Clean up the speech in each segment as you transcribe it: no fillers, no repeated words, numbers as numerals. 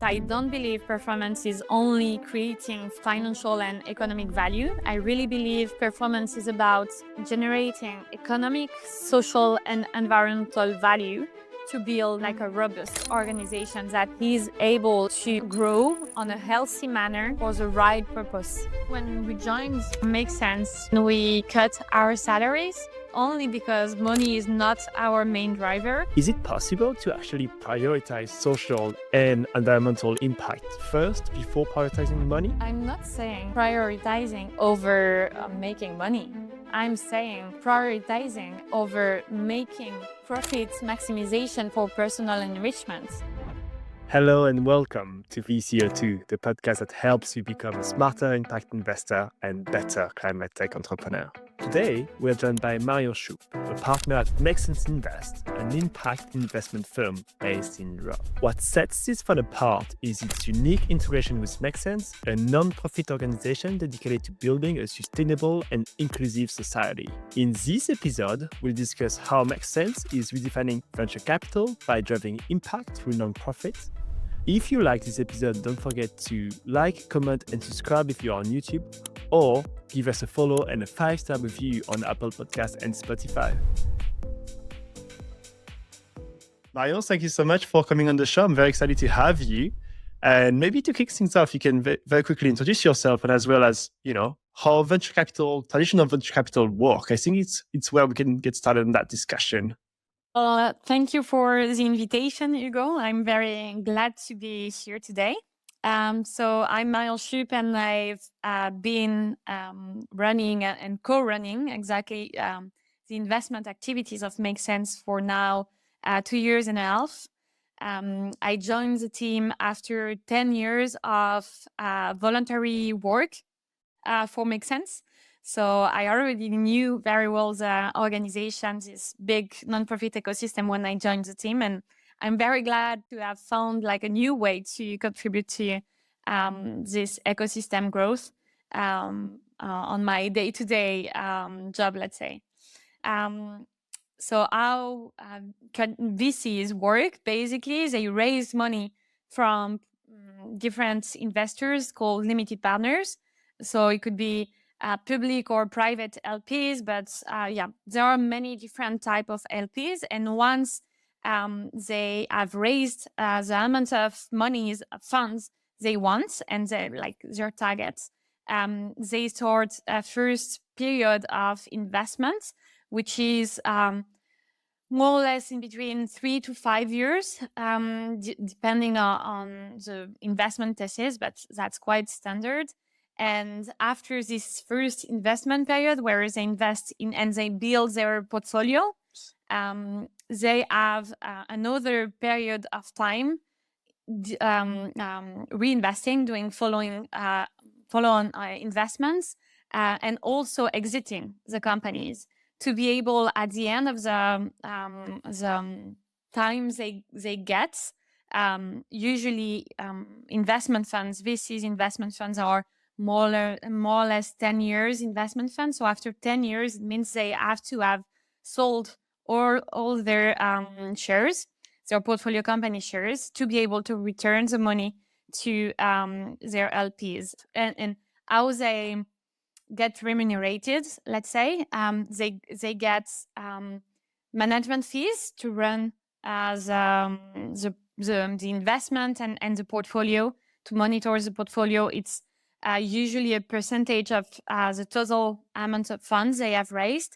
I don't believe performance is only creating financial and economic value. I really believe performance is about generating economic, social, and environmental value to build like a robust organization that is able to grow on a healthy manner for the right purpose. When we joined Make Sense, we cut our salaries only because money is not our main driver. Is it possible to actually prioritize social and environmental impact first before prioritizing money? I'm not saying prioritizing over making money. I'm saying prioritizing over making profit maximization for personal enrichment. Hello and welcome to VCO2, the podcast that helps you become a smarter impact investor and better climate tech entrepreneur. Today, we're joined by Marion Schuppe, a partner at makesense Invest, an impact investment firm based in Europe. What sets this fund apart is its unique integration with makesense, a non-profit organization dedicated to building a sustainable and inclusive society. In this episode, we'll discuss how makesense is redefining venture capital by driving impact through non-profits. If you like this episode, don't forget to like, comment, and subscribe if you're on YouTube, or give us a follow and a 5-star review on Apple Podcasts and Spotify. Marion, thank you so much for coming on the show. I'm very excited to have you. And maybe to kick things off, you can very quickly introduce yourself and as well as, how traditional venture capital work. I think it's where we can get started in that discussion. Thank you for the invitation, Hugo. I'm very glad to be here today. So I'm Marion Schuppe, and I've been running and co-running exactly the investment activities of Make Sense for now 2 years and a half. I joined the team after 10 years of voluntary work for Make Sense. So I already knew very well the organization, this big nonprofit ecosystem when I joined the team. And I'm very glad to have found like a new way to contribute to this ecosystem growth on my day-to-day job, let's say. So how VCs work, basically, they raise money from different investors called limited partners. So it could be public or private LPs, but there are many different type of LPs. And once they have raised the amount of monies, funds they want, and their targets, they start a first period of investment, which is more or less in between 3 to 5 years, depending on the investment thesis, but that's quite standard. And after this first investment period, where they invest in and they build their portfolio, they have another period of time reinvesting, doing follow-on investments, and also exiting the companies to be able, at the end of the time they get, usually investment funds, VCs investment funds are more or less 10 years investment funds. So after 10 years, it means they have to have sold all their shares, their portfolio company shares, to be able to return the money to their LPs. And how they get remunerated, let's say, they get management fees to run the investment and the portfolio, to monitor the portfolio. It's usually a percentage of the total amount of funds they have raised.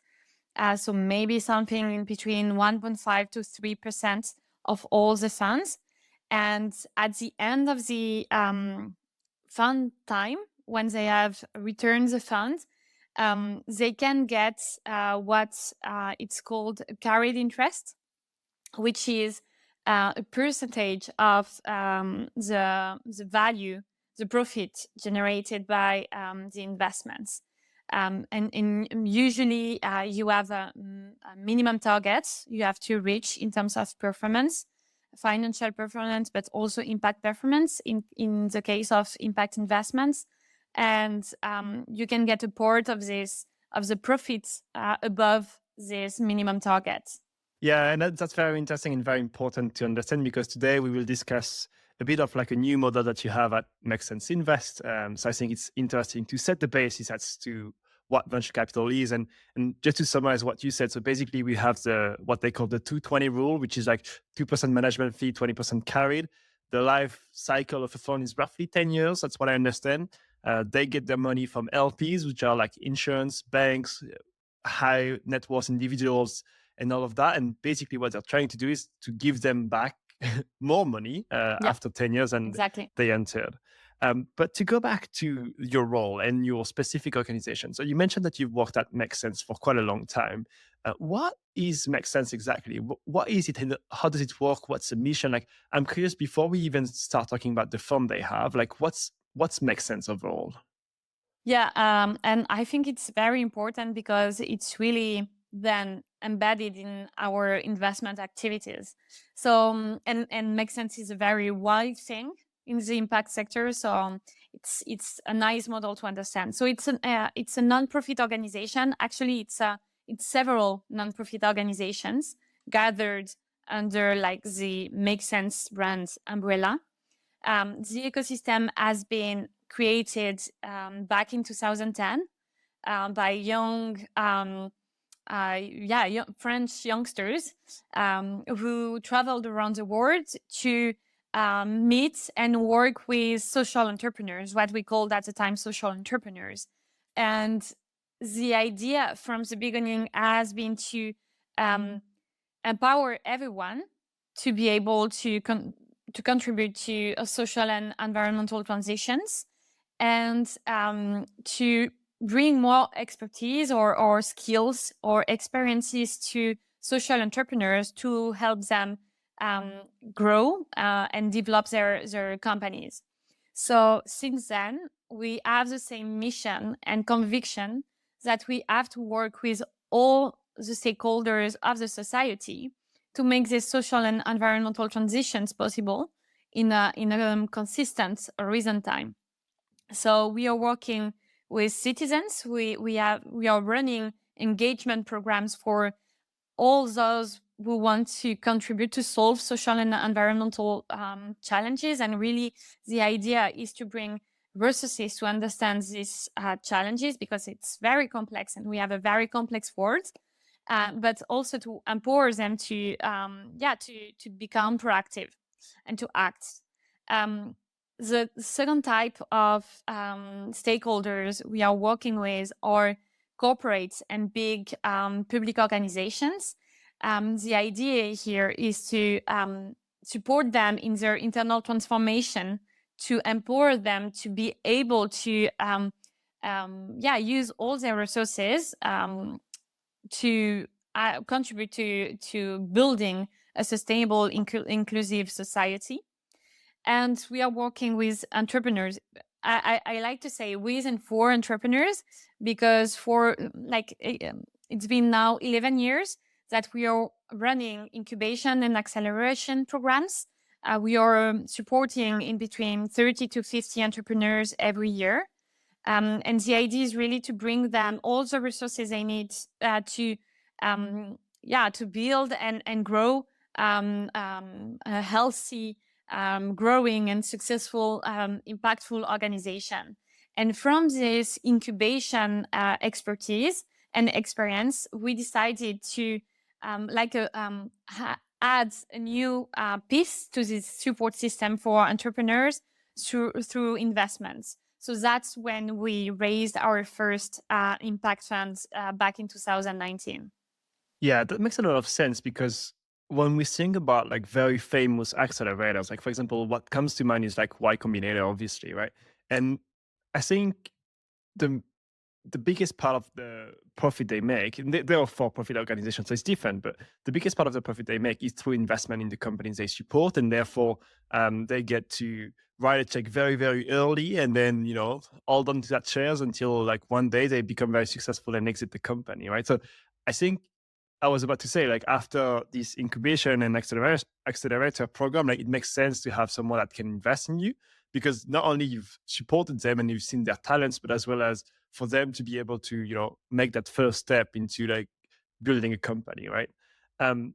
So maybe something in between 1.5 to 3% of all the funds. And at the end of the fund time, when they have returned the fund, they can get what it's called carried interest, which is a percentage of the value, the profit generated by the investments. And usually you have a minimum targets you have to reach in terms of performance, financial performance, but also impact performance in the case of impact investments. And you can get a part of the profits above this minimum target. Yeah, and that's very interesting and very important to understand, because today we will discuss a bit of like a new model that you have at Make Sense Invest. So I think it's interesting to set the basis as to what venture capital is. And just to summarize what you said, so basically we have the what they call the 220 rule, which is like 2% management fee, 20% carried. The life cycle of a fund is roughly 10 years. That's what I understand. They get their money from LPs, which are like insurance, banks, high net worth individuals, and all of that. And basically, what they're trying to do is to give them back more money Yeah, after 10 years and exactly. they entered. But to go back to your role and your specific organization, so you mentioned that you've worked at Make Sense for quite a long time. What is Make Sense exactly? What is it and how does it work? What's the mission? Like, I'm curious before we even start talking about the fund they have, like what's Make Sense overall? Yeah, and I think it's very important because it's really then embedded in our investment activities. So, and Make Sense is a very wide thing in the impact sector. So, it's a nice model to understand. So it's a non-profit organization. Actually, it's several non-profit organizations gathered under like the Make Sense brand umbrella. The ecosystem has been created back in 2010 by young French youngsters who traveled around the world to meet and work with social entrepreneurs, what we called at the time social entrepreneurs. And the idea from the beginning has been to empower everyone to be able to contribute to social and environmental transitions and to bring more expertise or skills or experiences to social entrepreneurs to help them grow and develop their companies. So since then, we have the same mission and conviction that we have to work with all the stakeholders of the society to make these social and environmental transitions possible in a consistent recent time. So we are working with citizens. We are running engagement programs for all those who want to contribute to solve social and environmental challenges. And really, the idea is to bring resources to understand these challenges because it's very complex and we have a very complex world. But also to empower them to become proactive and to act. The second type of stakeholders we are working with are corporates and big public organizations. The idea here is to support them in their internal transformation, to empower them to be able to use all their resources to contribute to building a sustainable, inclusive society. And we are working with entrepreneurs. I like to say with and for entrepreneurs because for it's been now 11 years that we are running incubation and acceleration programs. We are supporting in between 30 to 50 entrepreneurs every year. And the idea is really to bring them all the resources they need to build and grow a healthy, growing and successful, impactful organization. And from this incubation expertise and experience, we decided to add a new piece to this support system for entrepreneurs through investments. So that's when we raised our first impact funds back in 2019. Yeah, that makes a lot of sense because when we think about like very famous accelerators, like for example, what comes to mind is like Y Combinator, obviously, right? And I think the the biggest part of the profit they make, and they're a for-profit organization, so it's different, but the biggest part of the profit they make is through investment in the companies they support, and therefore they get to write a check very, very early, and then hold on to that shares until like one day they become very successful and exit the company, right? So I think I was about to say, like after this incubation and accelerator program, like it makes sense to have someone that can invest in you because not only you've supported them and you've seen their talents, but as well as for them to be able to, make that first step into like building a company, right? Um,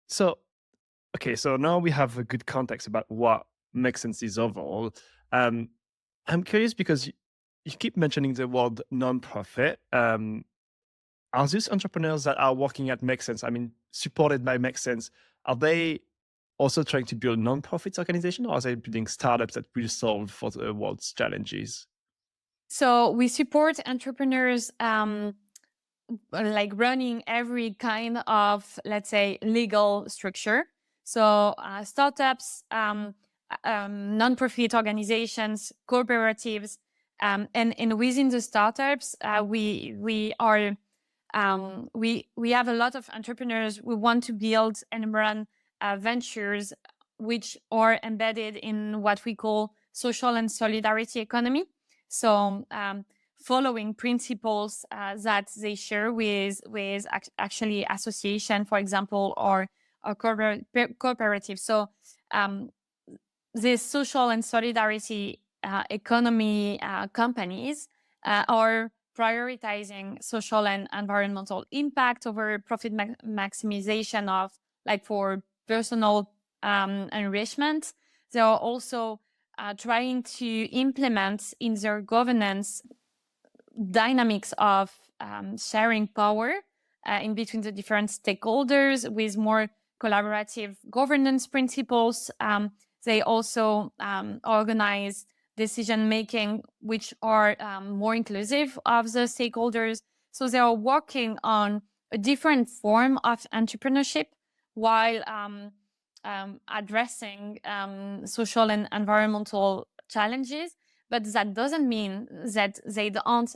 so okay, so now we have a good context about what make sense is overall. Um, I'm curious because you keep mentioning the word nonprofit. Are these entrepreneurs that are working at Make Sense, I mean, supported by Make Sense, are they also trying to build non-profit organization, or are they building startups that will solve for the world's challenges? So we support entrepreneurs like running every kind of, let's say, legal structure. So startups, non-profit organizations, cooperatives, and within the startups, we have a lot of entrepreneurs who want to build and run ventures which are embedded in what we call social and solidarity economy. So following principles that they share with actually association, for example, or cooperative. So these social and solidarity economy companies are prioritizing social and environmental impact over profit maximization of, like, for personal enrichment. They are also trying to implement in their governance dynamics of sharing power in between the different stakeholders with more collaborative governance principles. They also organize decision making which are more inclusive of the stakeholders. So they are working on a different form of entrepreneurship while addressing social and environmental challenges. But that doesn't mean that they don't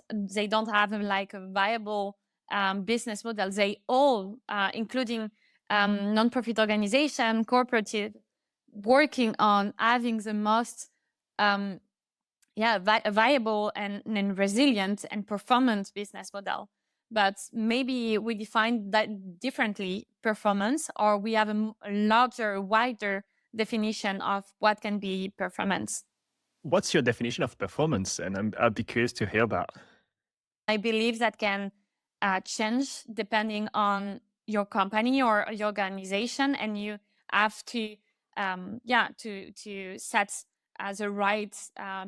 have like a viable business model. They all, including nonprofit organization, cooperative, working on having the most viable and resilient and performant business model. But maybe we define that differently, performance, or we have a larger, wider definition of what can be performance. What's your definition of performance? And I'd be curious to hear about. I believe that can change depending on your company or your organization, and you have to set the right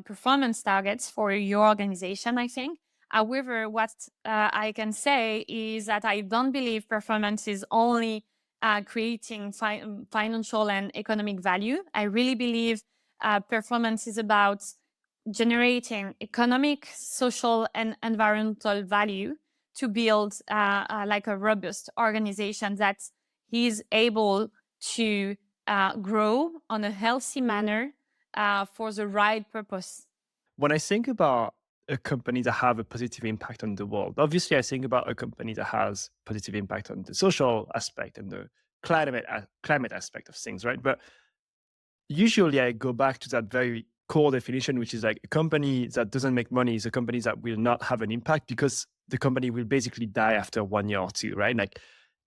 performance targets for your organization, I think. However, what I can say is that I don't believe performance is only creating financial and economic value. I really believe performance is about generating economic, social, and environmental value to build like a robust organization that is able to grow on a healthy manner for the right purpose. When I think about a company that have a positive impact on the world, obviously I think about a company that has positive impact on the social aspect and the climate aspect of things, right? But usually I go back to that very core definition, which is like a company that doesn't make money is a company that will not have an impact because the company will basically die after 1 year or two, right? Like,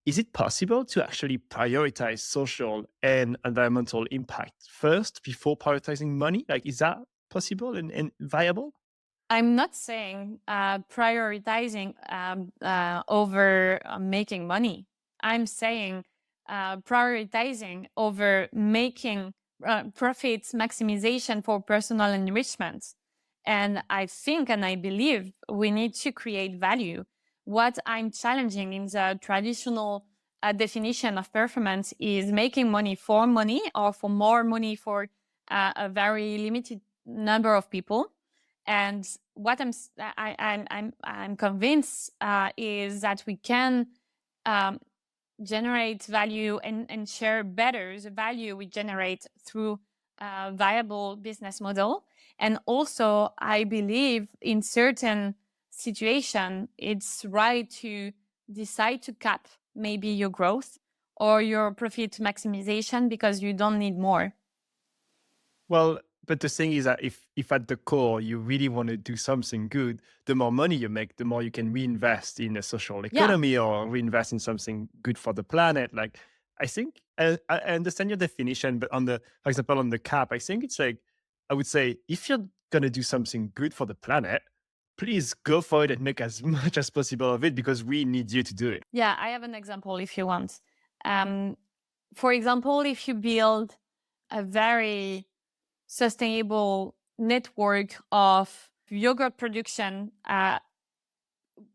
is it possible to actually prioritize social and environmental impact first before prioritizing money? Like, is that possible and viable? I'm not saying prioritizing over making money. I'm saying prioritizing over making profits maximization for personal enrichment. And I think and I believe we need to create value. What I'm challenging in the traditional definition of performance is making money or for more money for a very limited number of people. And what I'm convinced is that we can generate value and share better the value we generate through a viable business model. And also, I believe in certain situation, it's right to decide to cap maybe your growth or your profit maximization because you don't need more. Well, but the thing is that if at the core you really want to do something good, the more money you make, the more you can reinvest in a social Yeah. economy or reinvest in something good for the planet. Like, I think I understand your definition, but on the, for example, on the cap, I think it's like I would say if you're gonna do something good for the planet, please go for it and make as much as possible of it because we need you to do it. Yeah, I have an example if you want. For example, if you build a very sustainable network of yogurt production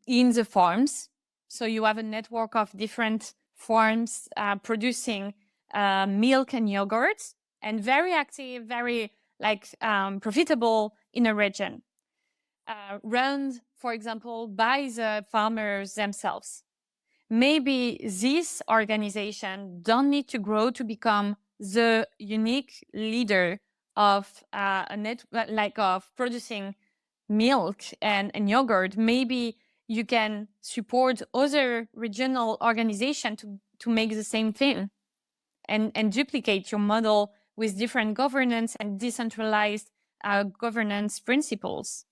in the farms. So you have a network of different farms producing milk and yogurt, and very active, very profitable in a region, run, for example, by the farmers themselves. Maybe this organization don't need to grow to become the unique leader of of producing milk and yogurt. Maybe you can support other regional organizations to make the same thing and duplicate your model with different governance and decentralized governance principles.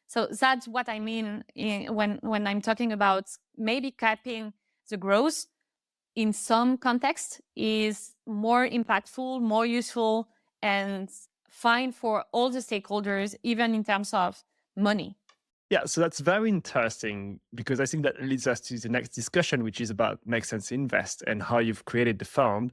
So that's what I mean when I'm talking about maybe capping the growth in some context is more impactful, more useful, and fine for all the stakeholders, even in terms of money. Yeah, so that's very interesting because I think that leads us to the next discussion, which is about Make Sense Invest and how you've created the fund.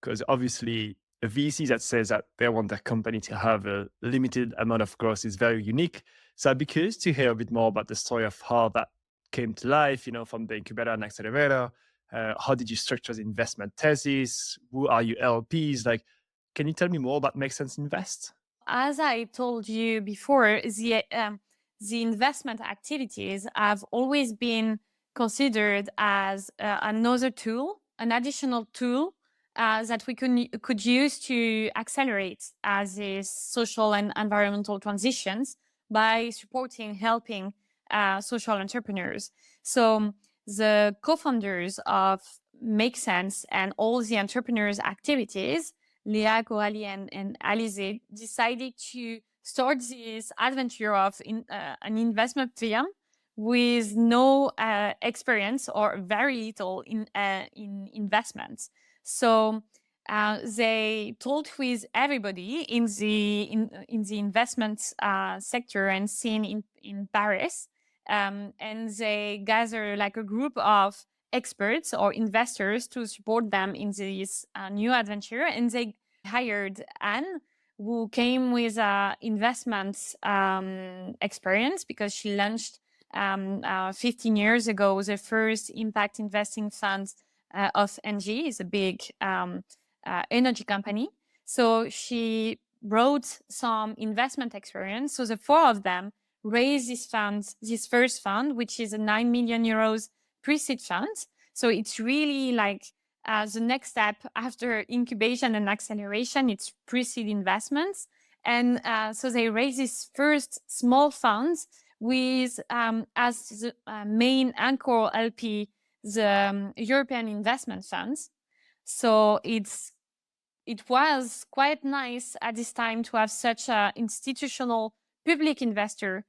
Because obviously, a VC that says that they want their company to have a limited amount of growth is very unique. So I'd be curious to hear a bit more about the story of how that came to life, from the incubator and accelerator. How did you structure the investment thesis? Who are your LPs? Like, can you tell me more about Make Sense Invest? As I told you before, the investment activities have always been considered as another tool, an additional tool that we could use to accelerate these social and environmental transitions by supporting, helping social entrepreneurs. So the co-founders of Make Sense and all the entrepreneurs' activities, Leah, Coralie, and Alize, decided to start this adventure of an investment firm with no experience or very little in investments. So they talked with everybody in the investment sector and scene in Paris, and they gather like a group of experts or investors to support them in this new adventure. And they hired Anne, who came with investment experience because she launched 15 years ago the first impact investing fund of NG, is a big energy company. So she brought some investment experience. So the four of them raised this first fund, which is a 9 million euros pre-seed fund. So it's really like the next step after incubation and acceleration, it's pre-seed investments. And so they raised this first small funds with as the main anchor LP, the European investment funds. So it was quite nice at this time to have such an institutional public investor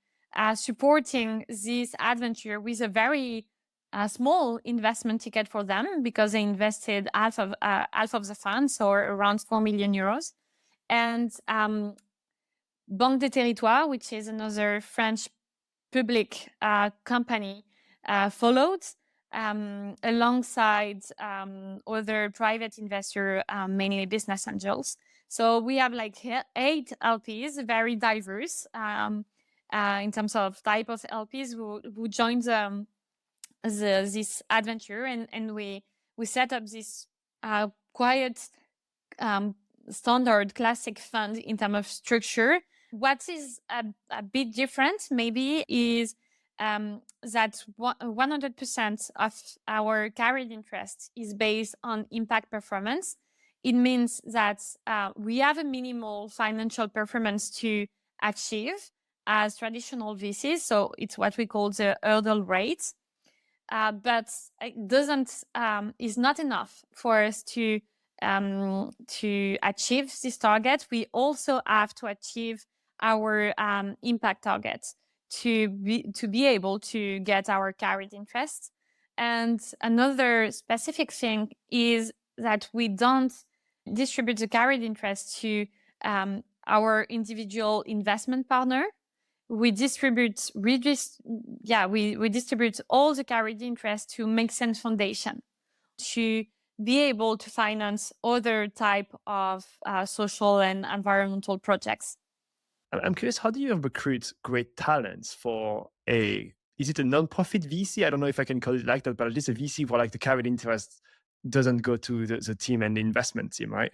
supporting this adventure with a very small investment ticket for them, because they invested half of the funds, or around 4 million euros. And Banque des Territoires, which is another French public company, followed alongside other private investors, mainly business angels. So we have like 8 LPs, very diverse in terms of type of LPs who joined this adventure, and we set up this quiet standard classic fund in terms of structure. What is a bit different maybe is that 100% of our carried interest is based on impact performance. It means that we have a minimal financial performance to achieve as traditional VCs. So it's what we call the hurdle rate. But it is not enough for us to achieve this target. We also have to achieve our impact targets to be able to get our carried interest. And another specific thing is that we don't distribute the carried interest to our individual investment partner. We distribute all the carried interest to Make Sense Foundation to be able to finance other type of social and environmental projects. I'm curious, how do you recruit great talents for a, is it a non-profit VC? I don't know if I can call it like that, but at least a VC where like the carried interest doesn't go to the team and the investment team, right?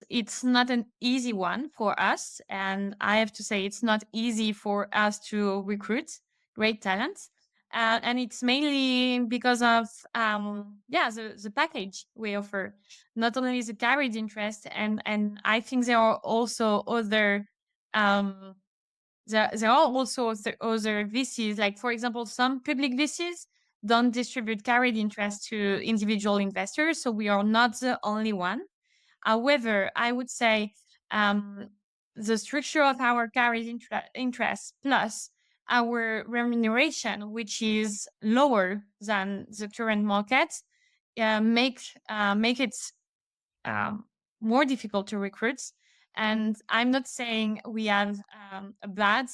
It's not an easy one for us, and I have to say it's not easy for us to recruit great talents. And it's mainly because of the package we offer. Not only the carried interest, and I think there are also other um, there are also other VCs, like for example, some public VCs don't distribute carried interest to individual investors, so we are not the only one. However, I would say um, the structure of our carried interest plus our remuneration, which is lower than the current market, make it um, more difficult to recruit. And I'm not saying we have a bad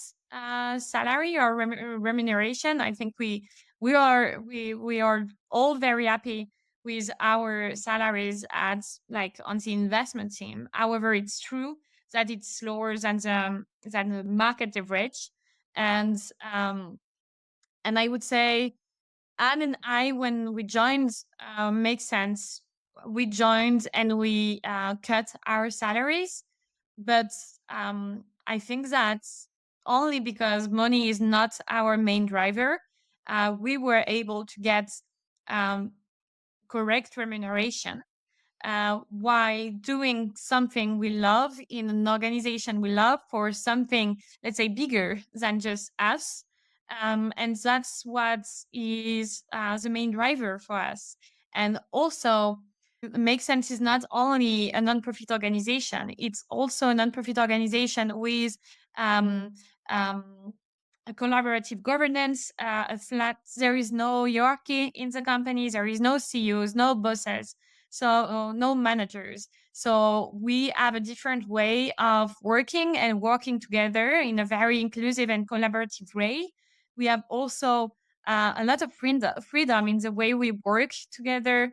salary or remuneration. I think we are all very happy with our salaries at like on the investment team. However, it's true that it's lower than the market average, and um, and I would say Anne and I, when we joined Make Sense, we joined and we cut our salaries. But I think that's only because money is not our main driver. We were able to get um, correct remuneration while doing something we love in an organization we love for something, let's say, bigger than just us. And that's what is the main driver for us. And also, Make Sense is not only a non-profit organization, it's also a non-profit organization with um, um, a collaborative governance, a flat, there is no hierarchy in the company, there is no CEOs, no bosses, so no managers. So we have a different way of working and working together in a very inclusive and collaborative way. We have also a lot of freedom in the way we work together.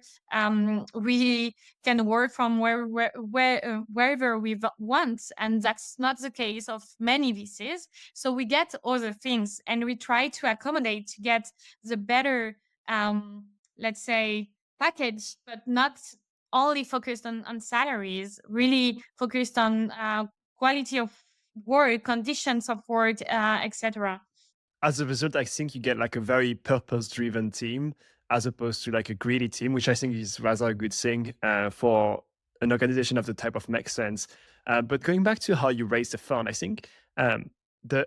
We can work from wherever we want, and that's not the case of many VCs. So we get other things, and we try to accommodate to get the better, let's say, package, but not only focused on salaries, really focused on quality of work, conditions of work, etc. As a result, I think you get like a very purpose-driven team as opposed to like a greedy team, which I think is rather a good thing for an organization of the type of Make Sense. But going back to how you raise the fund, I think the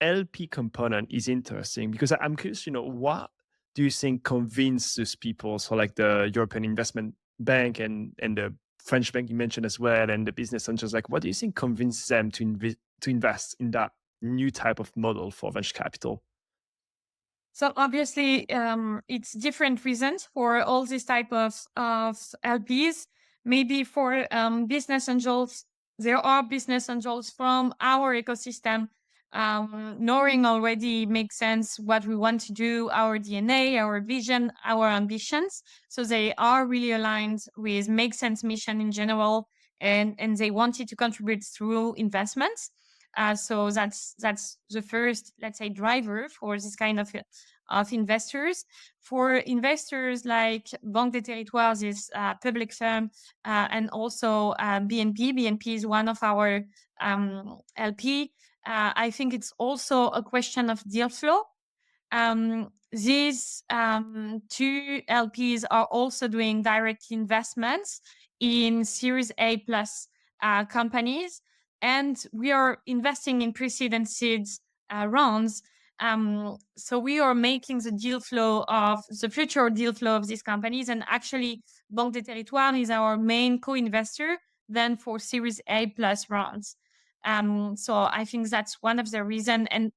LP component is interesting because I'm curious, what do you think convinces people? So like the European Investment Bank and the French bank you mentioned as well, and the business angels, like what do you think convinces them to invest in that new type of model for venture capital? So obviously, it's different reasons for all these type of LPs. Maybe for business angels, there are business angels from our ecosystem, knowing already makes sense what we want to do, our DNA, our vision, our ambitions. So they are really aligned with Make Sense mission in general, and they wanted to contribute through investments. So that's the first, let's say, driver for this kind of investors. For investors like Banque des Territoires, is public firm, and also BNP. BNP is one of our LP. I think it's also a question of deal flow. These two LPs are also doing direct investments in Series A plus companies, and we are investing in pre-seed and seeds rounds. So we are making the deal flow of the future deal flow of these companies, and actually Banque des Territoires is our main co-investor then for Series A plus rounds. So I think that's one of the reasons, and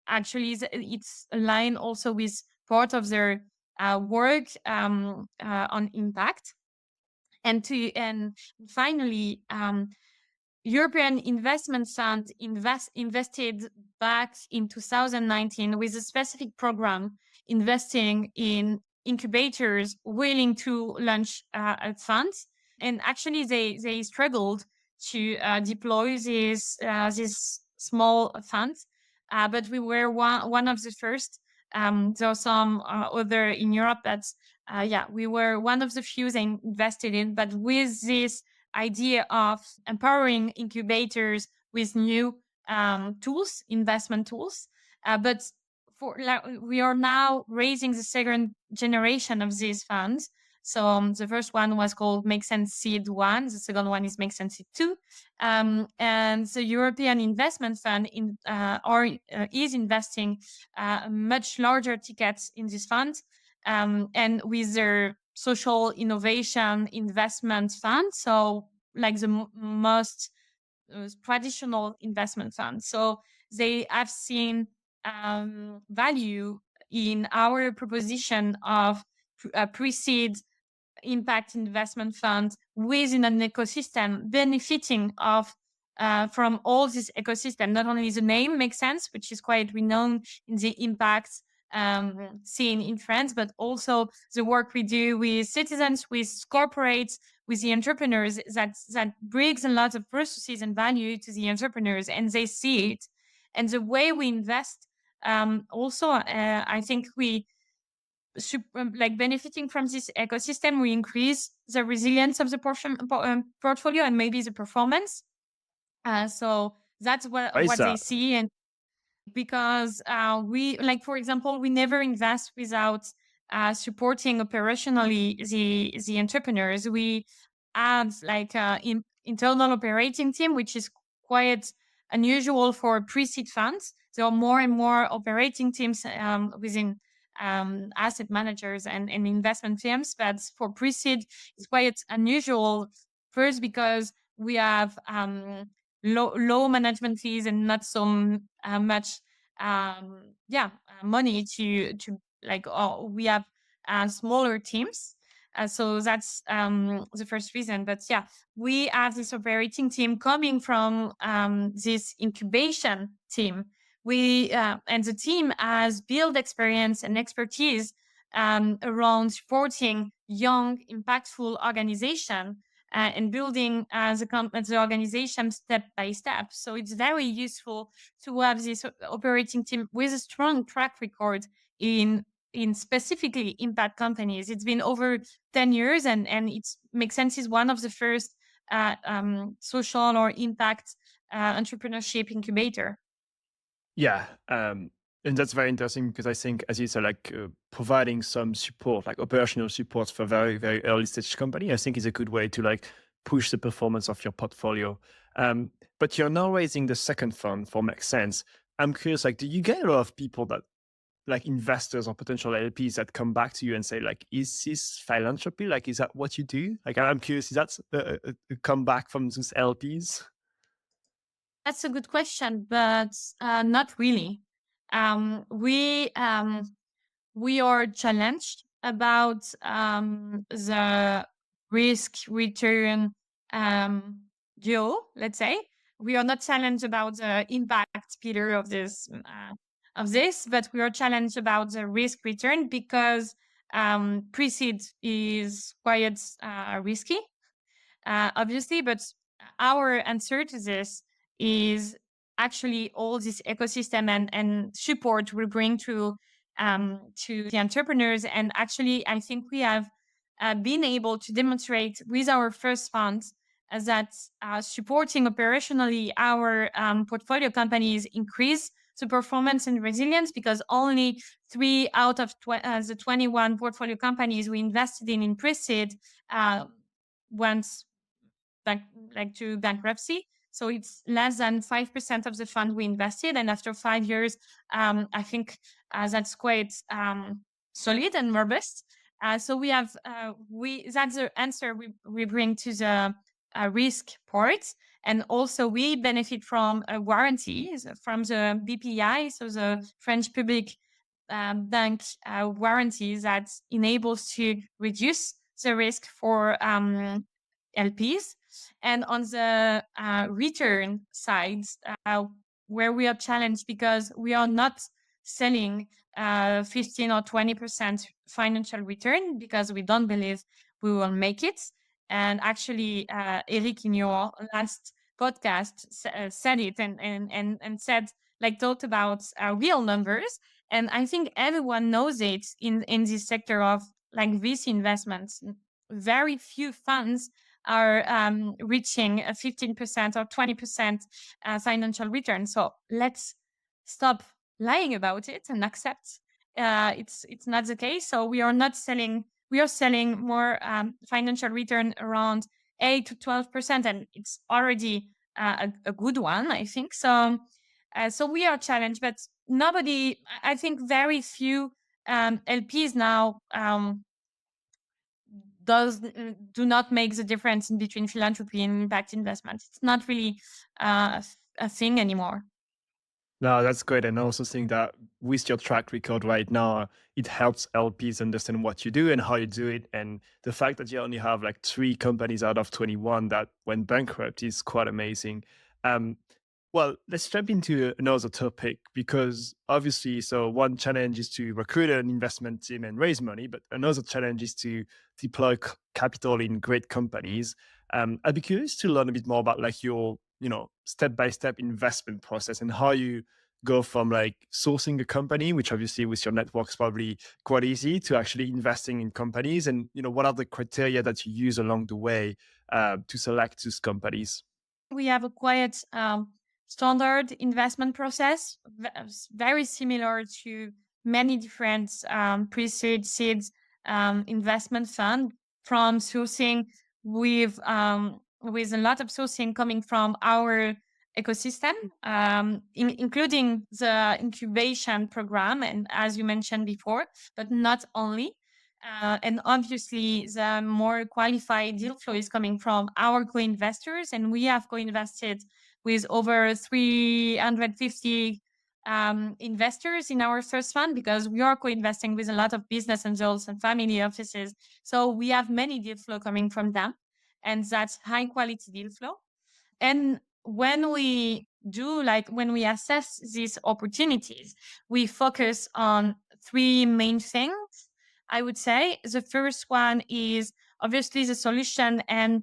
actually it's aligned also with part of their work on impact. And finally, European Investment Fund invested back in 2019 with a specific program investing in incubators willing to launch a fund, and actually they struggled to deploy this small funds, but we were one of the first. There are some other in Europe that's we were one of the few they invested in, but with this idea of empowering incubators with new tools, investment tools. But we are now raising the second generation of these funds. So the first one was called Make Sense Seed 1. The second one is Make Sense Seed 2. And the European Investment Fund is investing much larger tickets in this fund. And with their social innovation investment fund, so like the most traditional investment fund. So they have seen value in our proposition of pre-seed impact investment fund within an ecosystem, benefiting from all this ecosystem. Not only the name makes sense, which is quite renowned in the impact scene in France, but also the work we do with citizens, with corporates, with the entrepreneurs that brings a lot of resources and value to the entrepreneurs, and they see it. And the way we invest, also, I think we like benefiting from this ecosystem, we increase the resilience of the portfolio and maybe the performance. So that's Why is what they that? see. And because we, like, for example, we never invest without supporting operationally the entrepreneurs. We have like internal operating team, which is quite unusual for pre-seed funds. There are more and more operating teams within asset managers and investment firms, but for pre-seed, it's quite unusual. First, because we have low management fees and not so much money to like, we have smaller teams. So that's the first reason. But we have this operating team coming from this incubation team. We and the team has built experience and expertise around supporting young, impactful organization and building the organization step by step. So it's very useful to have this operating team with a strong track record in specifically impact companies. It's been over 10 years, and it makes sense is one of the first social or impact entrepreneurship incubator. Yeah, and that's very interesting because I think, as you said, like providing some support, like operational support for very, very early stage company, I think is a good way to like push the performance of your portfolio. But you're now raising the second fund for Make Sense. I'm curious, like, do you get a lot of people that, like investors or potential LPs, that come back to you and say, like, is this philanthropy? Like, is that what you do? Like, I'm curious, is that a comeback from those LPs? That's a good question, but not really. We are challenged about the risk return duo, let's say. We are not challenged about the impact pillar of this, but we are challenged about the risk return because pre-seed is quite risky, obviously, but our answer to this is actually all this ecosystem and support we bring to the entrepreneurs. And actually, I think we have been able to demonstrate with our first fund that supporting operationally our portfolio companies increase the performance and resilience, because only 3 out of the 21 portfolio companies we invested in pre-seed went to bankruptcy. So it's less than 5% of the fund we invested. And after 5 years, I think that's quite solid and robust. So we have, that's the answer we bring to the risk part. And also we benefit from a warranty from the BPI, so the French public bank warranty that enables to reduce the risk for LPs. And on the return side, where we are challenged because we are not selling 15 or 20% financial return because we don't believe we will make it. And actually, Eric, in your last podcast, said it and said, like, talked about real numbers. And I think everyone knows it in this sector of like VC investments. Very few funds are reaching a 15% or 20% financial return. So let's stop lying about it and accept it's not the case. So we are not selling. We are selling more financial return around 8 to 12%, and it's already a good one, I think. So so we are challenged, but nobody. I think very few LPs now do not make the difference in between philanthropy and impact investment. It's not really a thing anymore. No, that's great. And I also think that with your track record right now, it helps LPs understand what you do and how you do it. And the fact that you only have like 3 companies out of 21 that went bankrupt is quite amazing. Um, well, let's jump into another topic because obviously, so one challenge is to recruit an investment team and raise money, but another challenge is to deploy capital in great companies. I'd be curious to learn a bit more about like your, step by step investment process and how you go from like sourcing a company, which obviously with your network is probably quite easy, to actually investing in companies, and what are the criteria that you use along the way to select these companies. We have a quite standard investment process, very similar to many different pre-seed, seeds investment fund, from sourcing with a lot of sourcing coming from our ecosystem, including the incubation program, and as you mentioned before, but not only. And obviously, the more qualified deal flow is coming from our co-investors, and we have co-invested with over 350 investors in our first fund because we are co-investing with a lot of business angels and family offices. So we have many deal flow coming from them, and that's high quality deal flow. And when we assess these opportunities, we focus on 3 main things. I would say the first one is obviously the solution and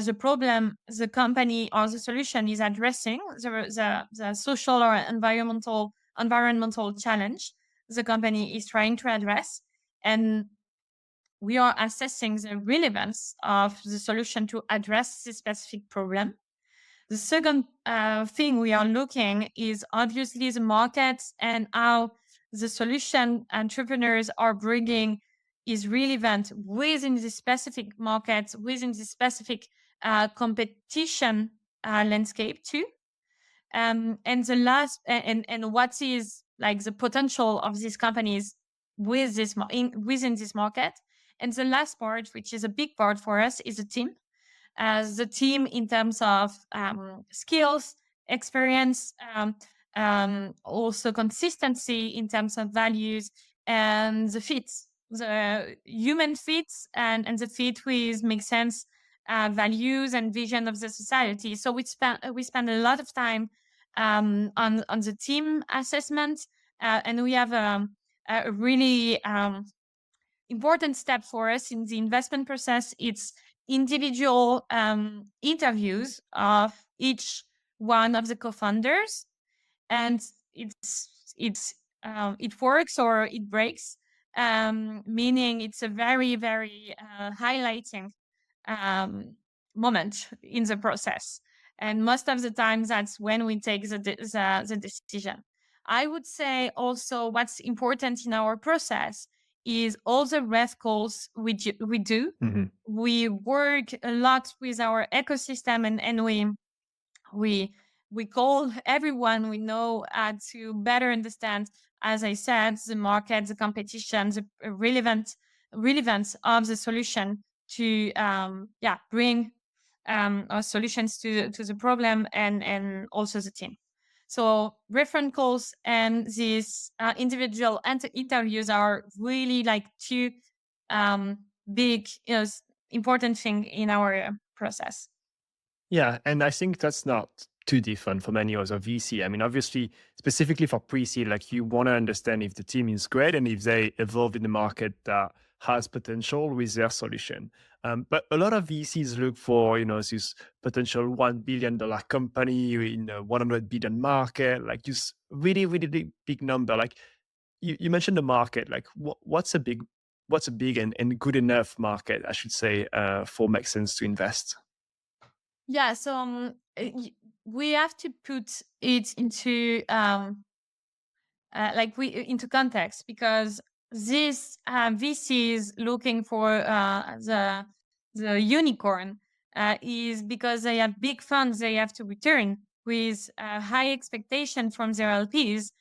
the problem the company or the solution is addressing, the social or environmental challenge the company is trying to address. And we are assessing the relevance of the solution to address this specific problem. The second thing we are looking is obviously the markets and how the solution entrepreneurs are bringing is relevant within the specific markets, within the specific competition landscape too. And the last, and what is like the potential of these companies within this market. And the last part, which is a big part for us, is the team. As the team in terms of skills, experience, also consistency in terms of values, and the fits, the human fits, and the fit with make sense values and vision of the society. So we spend a lot of time on the team assessment, and we have a really important step for us in the investment process. It's individual interviews of each one of the co-founders, and it works or it breaks, meaning it's a very very highlighting moment in the process, and most of the time that's when we take the decision. I would say also what's important in our process is all the ref calls we do. Mhm. We work a lot with our ecosystem, and we call everyone we know to better understand, as I said, the market, the competition, the relevance of the solution to bring our solutions to the problem, and also the team. So reference calls and these individual interviews are really like 2 big, important thing in our process. Yeah, and I think that's not too different from any other VC? I mean, obviously, specifically for pre-seed, like you want to understand if the team is great and if they evolve in the market that has potential with their solution. But a lot of VCs look for, this potential $1 billion company in a 100 billion market, like just really, really big number. Like you mentioned the market, like what's a big and good enough market, I should say, for Make Sense to invest? Yeah, so we have to put it into like we into context, because this VC is looking for the unicorn is because they have big funds they have to return with high expectation from their LPs.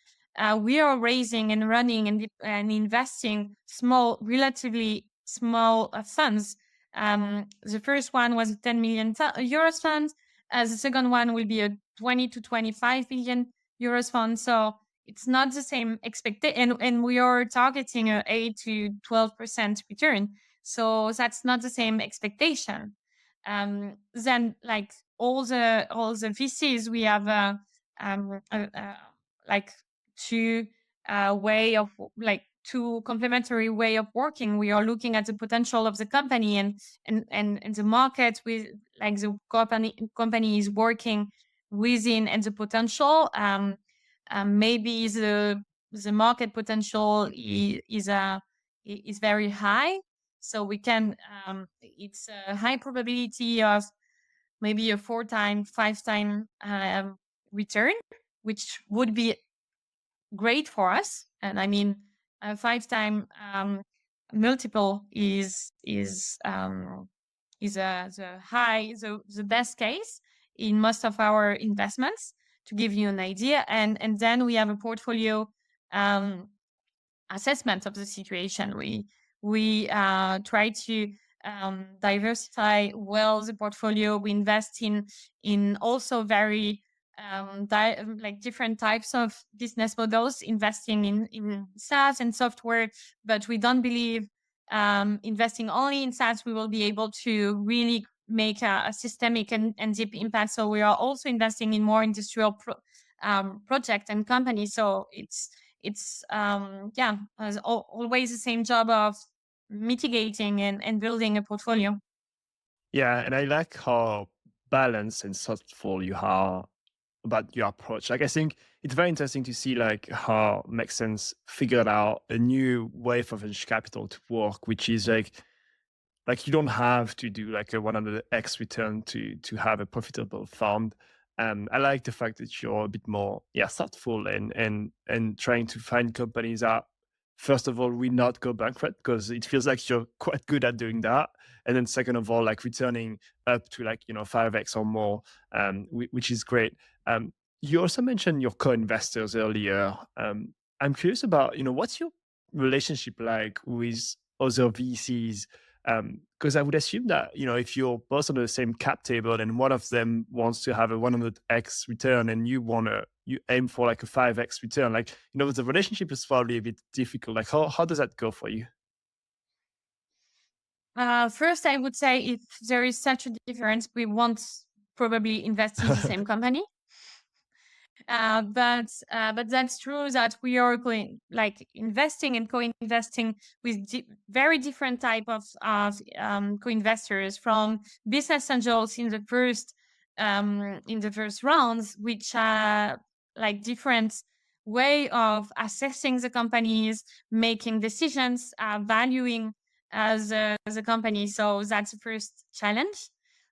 We are raising and running and investing small, relatively small funds. The first one was a 10 million euros fund. The second one will be a 20 to 25 billion euros fund. So it's not the same expectation, and we are targeting a 8 to 12% return. So that's not the same expectation. Then, like all the VCs, we have like two way of like two complementary way of working. We are looking at the potential of the company and the market with like the company is working within, and the potential. Maybe the market potential is very high, so we can it's a high probability of maybe a 4 time 5 time return, which would be great for us. And I mean, a 5 time multiple is the best case in most of our investments, to give you an idea. And then we have a portfolio um, assessment of the situation. We try to diversify well the portfolio. We invest in also very like different types of business models, investing in SaaS and software. But we don't believe investing only in SaaS we will be able to really make a systemic and deep impact. So we are also investing in more industrial projects and companies. So it's yeah, as always the same job of mitigating and building a portfolio. Yeah, and I like how balanced and thoughtful you are about your approach. Like I think it's very interesting to see like how Make Sense figured out a new way for venture capital to work, which is like you don't have to do like a 100x return to have a profitable fund. I like the fact that you're a bit more thoughtful and trying to find companies that first of all will not go bankrupt, because it feels like you're quite good at doing that, and then second of all like returning up to like 5x or more, which is great. You also mentioned your co-investors earlier. I'm curious about what's your relationship like with other VCs, because I would assume that if you're both on the same cap table and one of them wants to have a 100x return and you aim for like a 5x return, like the relationship is probably a bit difficult. Like how does that go for you? First, I would say if there is such a difference, we won't probably invest in the same company. But that's true that we are going like investing and co-investing with very different type of co-investors, from business angels in the first rounds, which are like different way of assessing the companies, making decisions, valuing the company. So that's the first challenge.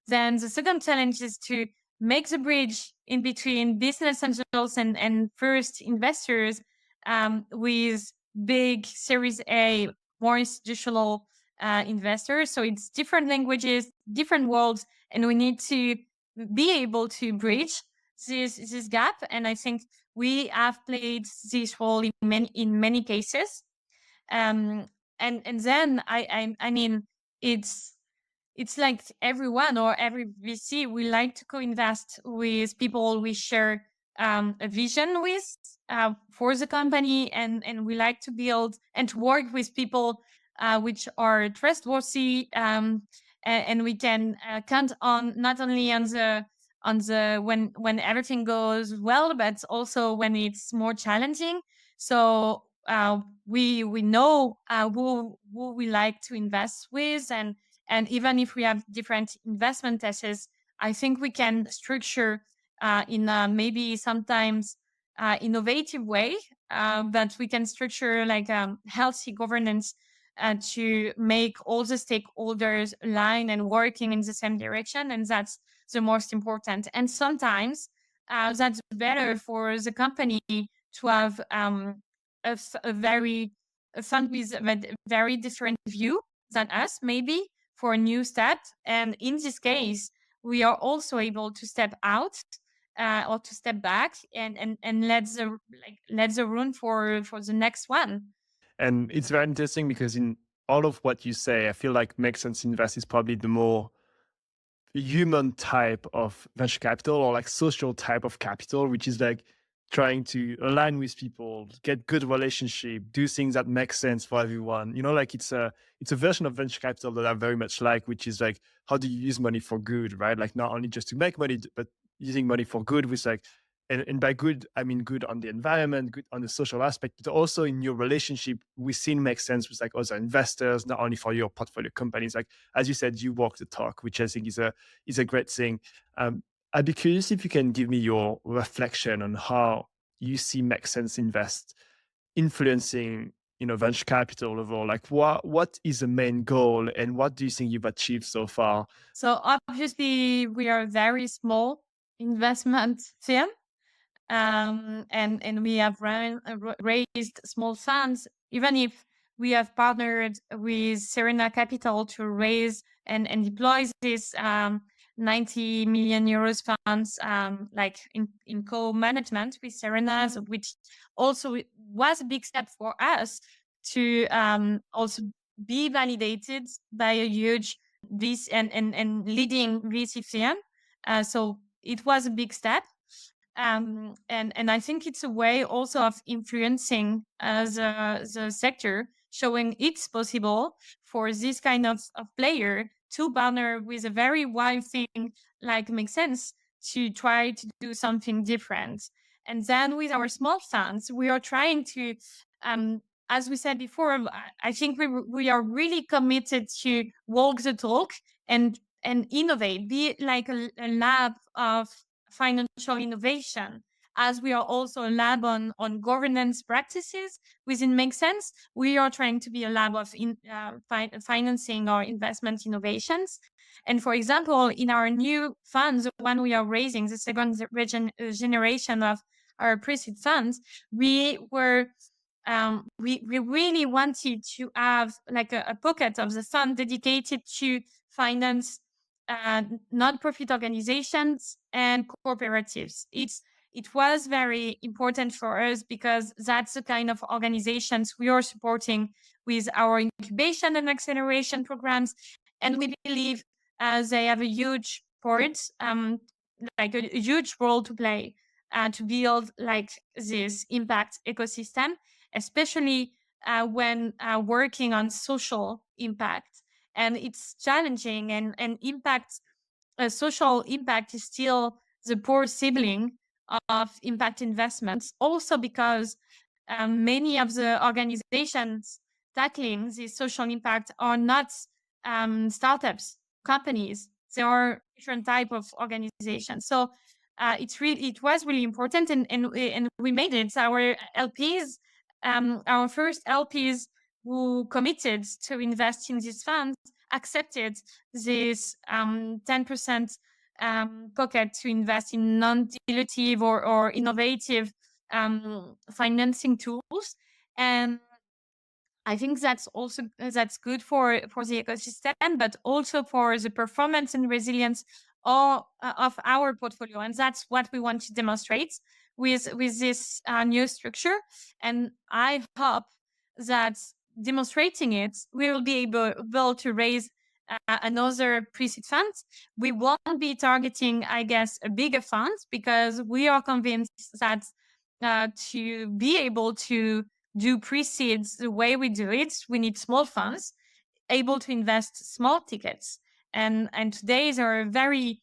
Then the second challenge is to make the bridge in between business angels and first investors with big Series A, more institutional investors. So it's different languages, different worlds, and we need to be able to bridge this gap. And I think we have played this role in many cases. Um, and then I mean, it's like everyone or every VC, we like to co-invest with people we share a vision with for the company, and we like to build and to work with people which are trustworthy, and we can count on not only on on the when everything goes well, but also when it's more challenging. So we know who we like to invest with, and even if we have different investment theses, I think we can structure in a maybe sometimes innovative way, that we can structure like healthy governance to make all the stakeholders align and working in the same direction. And that's the most important. And sometimes that's better for the company to have a very a fund with a very different view than us, maybe for a new step. And in this case, we are also able to step out or to step back and let the room for the next one. And it's very interesting because in all of what you say, I feel like Make Sense Invest is probably the more human type of venture capital, or like social type of capital, which is like trying to align with people, get good relationship, do things that make sense for everyone. Like it's a version of venture capital that I very much like, which is like, how do you use money for good, right? Like not only just to make money, but using money for good, with like, and by good I mean good on the environment, good on the social aspect, but also in your relationship. We seen make sense with like other investors, not only for your portfolio companies. Like, as you said, you walk the talk, which I think is a great thing. I'd be curious if you can give me your reflection on how you see Make Sense Invest influencing, venture capital overall. Like, what is the main goal, and what do you think you've achieved so far? So obviously, we are a very small investment firm, and we have raised small funds. Even if we have partnered with Serena Capital to raise and deploy this 90 million euros funds, like in co-management with Serena, so which also was a big step for us to also be validated by a huge and leading VC firm. So it was a big step. And I think it's a way also of influencing the sector, showing it's possible for this kind of player to partner with a very wide thing like Make Sense to try to do something different. And then with our small funds, we are trying to, as we said before, I think we are really committed to walk the talk and innovate, be like a lab of financial innovation, as we are also a lab on governance practices within Make Sense. We are trying to be a lab of financing or investment innovations. And for example, in our new funds, when we are raising the second generation of our pre-seed funds, we were we really wanted to have like a pocket of the fund dedicated to finance non-profit organizations and cooperatives. It was very important for us because that's the kind of organizations we are supporting with our incubation and acceleration programs, and we believe they have a huge part, like a huge role to play to build like this impact ecosystem, especially when working on social impact. And it's challenging, and impact social impact is still the poor sibling of impact investments, also because many of the organizations tackling this social impact are not startups, companies. There are different type of organizations. So it was really important, and we made it. Our LPs, our first LPs who committed to invest in these funds, accepted this 10% pocket to invest in non-dilutive or innovative financing tools. And I think that's also that's good for the ecosystem, but also for the performance and resilience of our portfolio. And that's what we want to demonstrate with this new structure. And I hope that demonstrating it, we will be able to raise another pre-seed fund. We won't be targeting, I guess, a bigger fund, because we are convinced that to be able to do pre-seeds the way we do it, we need small funds able to invest small tickets. And today there are very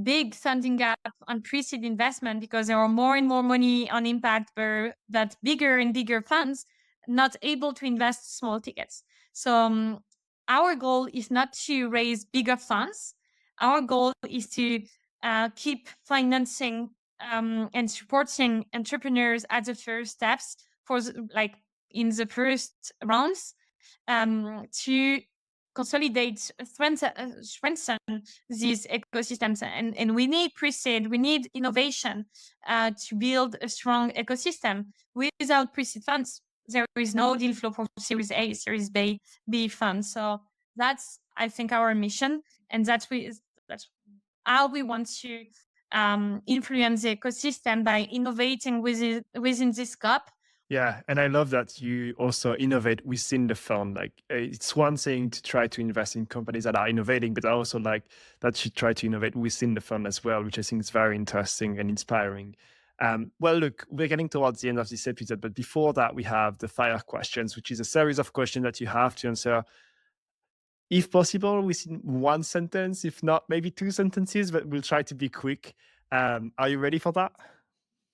big funding gap on pre-seed investment because there are more and more money on impact, but bigger and bigger funds not able to invest small tickets. So our goal is not to raise bigger funds. Our goal is to keep financing and supporting entrepreneurs at the first steps like in the first rounds to consolidate, strengthen these ecosystems. And we need pre-seed, we need innovation to build a strong ecosystem. Without pre-seed funds, there is no deal flow for Series A, Series B funds. So that's, I think, our mission, and that's how we want to influence the ecosystem by innovating within this scope. Yeah, and I love that you also innovate within the fund. Like it's one thing to try to invest in companies that are innovating, but I also like that you try to innovate within the fund as well, which I think is very interesting and inspiring. Well, look, we're getting towards the end of this episode, but before that, we have the fire questions, which is a series of questions that you have to answer, if possible, within one sentence, if not, maybe two sentences, but we'll try to be quick. Are you ready for that?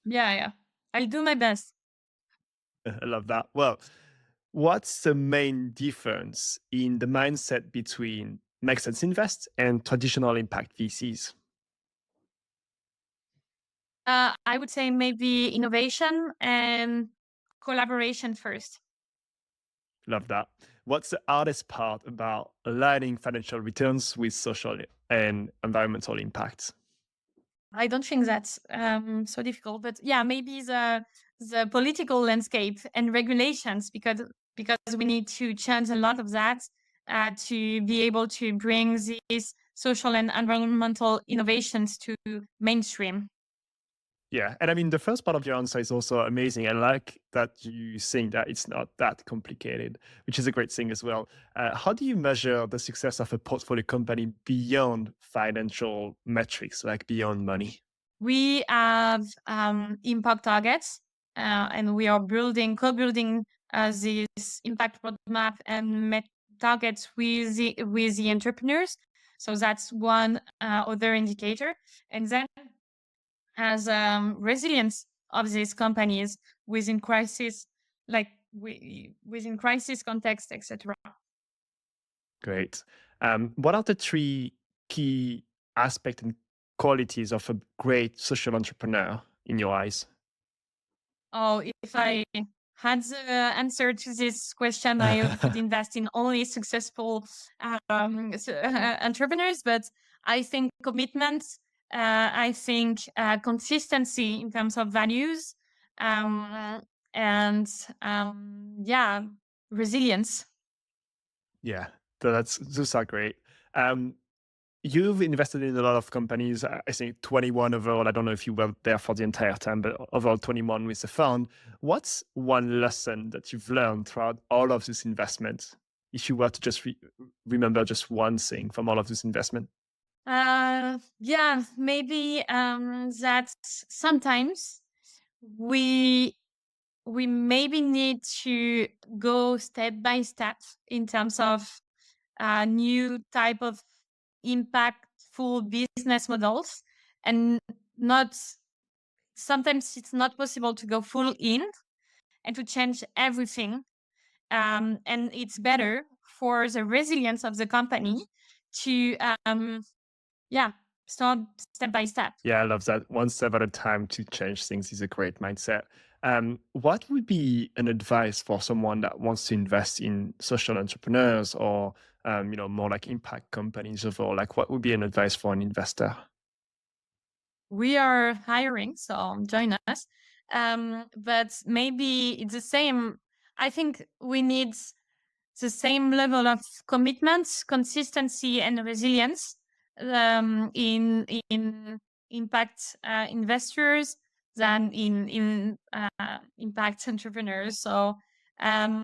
Yeah. I'll do my best. I love that. Well, what's the main difference in the mindset between Make Sense Invest and traditional impact VCs? I would say maybe innovation and collaboration first. Love that. What's the hardest part about aligning financial returns with social and environmental impacts? I don't think that's so difficult, but yeah, maybe the political landscape and regulations, because we need to change a lot of that to be able to bring these social and environmental innovations to mainstream. Yeah. And I mean, the first part of your answer is also amazing. I like that you think that it's not that complicated, which is a great thing as well. How do you measure the success of a portfolio company beyond financial metrics, like beyond money? We have impact targets, and we are co-building this impact roadmap and targets with the entrepreneurs. So that's one other indicator. And then as resilience of these companies within crisis, like within crisis context, etc. Great. What are the three key aspects and qualities of a great social entrepreneur in your eyes? Oh, if I had the answer to this question, I would invest in only successful entrepreneurs. But I think commitment, I think consistency in terms of values, and yeah, resilience. Yeah, those are great. Um, you've invested in a lot of companies. I think 21 overall. I don't know if you were there for the entire time, but overall 21 with the fund. What's one lesson that you've learned throughout all of this investment? If you were to just remember just one thing from all of this investment. Yeah, maybe that sometimes we we maybe need to go step by step in terms of new type of impactful business models, and not sometimes it's not possible to go full in and to change everything, and it's better for the resilience of the company to yeah, start step by step. Yeah, I love that. One step at a time to change things is a great mindset. What would be an advice for someone that wants to invest in social entrepreneurs or more like impact companies overall? Like, what would be an advice for an investor? We are hiring, so join us. But maybe it's the same. I think we need the same level of commitment, consistency, and resilience in impact investors than in impact entrepreneurs. So um,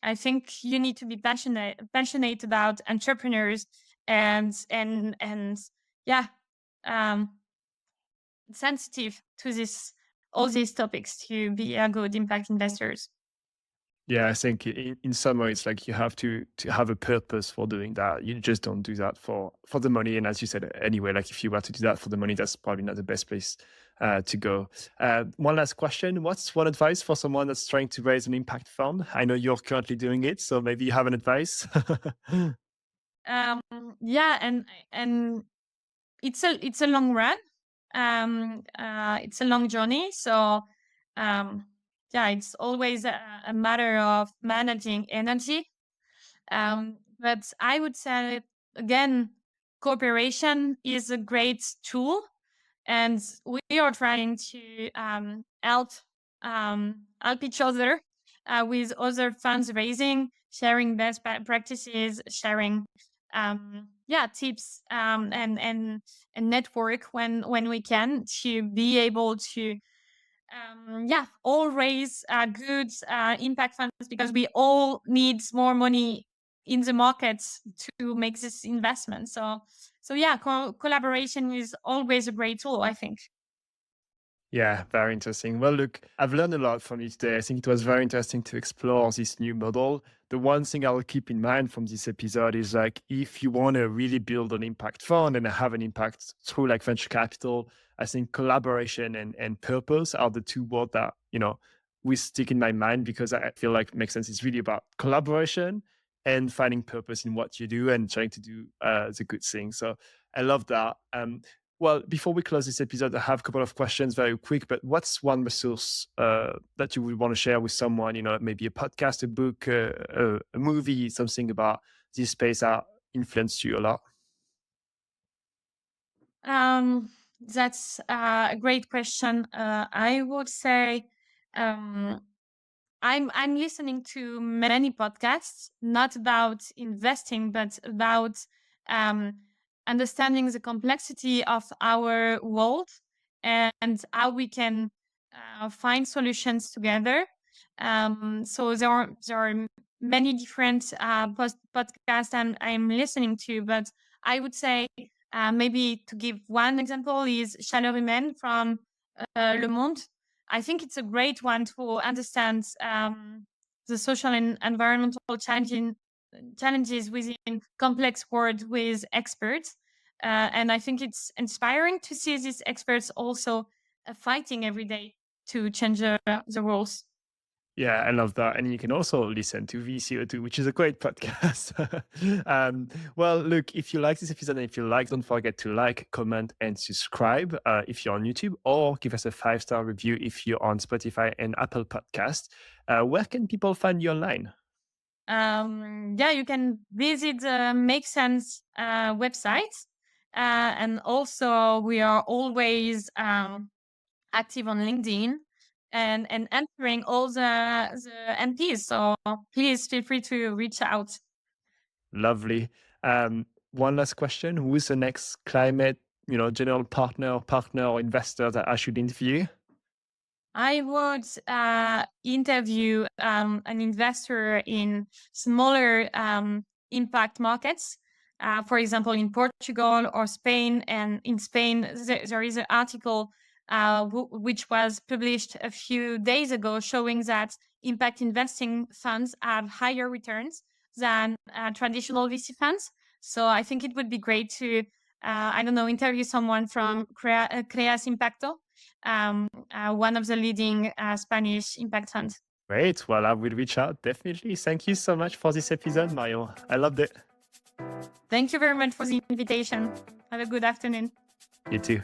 I think you need to be passionate about entrepreneurs, and yeah. Um, Sensitive to this all these topics to be a good impact investors. Yeah, I think in summary, it's like you have to have a purpose for doing that. You just don't do that for the money. And as you said, anyway, like if you were to do that for the money, that's probably not the best place to go. One last question: what's one advice for someone that's trying to raise an impact fund? I know you're currently doing it, so maybe you have an advice. Um, yeah, and it's a long run. It's a long journey. So yeah, it's always a matter of managing energy. But I would say again, cooperation is a great tool, and we are trying to help each other with other fundraising, sharing best practices, sharing yeah, tips, and network when we can, to be able to yeah, all raise good impact funds, because we all need more money in the market to make this investment. So yeah, collaboration is always a great tool, I think. Yeah, very interesting. Well, look, I've learned a lot from you today. I think it was very interesting to explore this new model. The one thing I'll keep in mind from this episode is like if you want to really build an impact fund and have an impact through like venture capital, I think collaboration and purpose are the two words that, we stick in my mind because I feel like Make Sense is really about collaboration and finding purpose in what you do and trying to do the good thing. So I love that. Well, before we close this episode, I have a couple of questions very quick, but what's one resource that you would want to share with someone, maybe a podcast, a book, a movie, something about this space that influenced you a lot? Um, that's a great question. I would say um, I'm listening to many podcasts, not about investing, but about um, understanding the complexity of our world and how we can find solutions together. So there are many different podcasts I'm listening to, but I would say maybe to give one example is Chaleur Humaine from Le Monde. I think it's a great one to understand the social and environmental challenges within complex world with experts. And I think it's inspiring to see these experts also fighting every day to change the rules. Yeah, I love that. And you can also listen to VCO2, which is a great podcast. Well, look, if you like this episode and if you like, don't forget to like, comment, and subscribe if you're on YouTube, or give us a 5-star review if you're on Spotify and Apple Podcast. Where can people find you online? Yeah, you can visit the Make Sense website. And also, we are always active on LinkedIn and answering all the NPs. So please feel free to reach out. Lovely. One last question. Who's the next climate, general partner or investor that I should interview? I would interview an investor in smaller impact markets. For example, in Portugal or Spain. And in Spain, there is an article which was published a few days ago showing that impact investing funds have higher returns than traditional VC funds. So I think it would be great to, I don't know, interview someone from Creas Impacto, one of the leading Spanish impact funds. Great. Well, I will reach out definitely. Thank you so much for this episode, Mario. I loved it. Thank you very much for the invitation. Have a good afternoon. You too.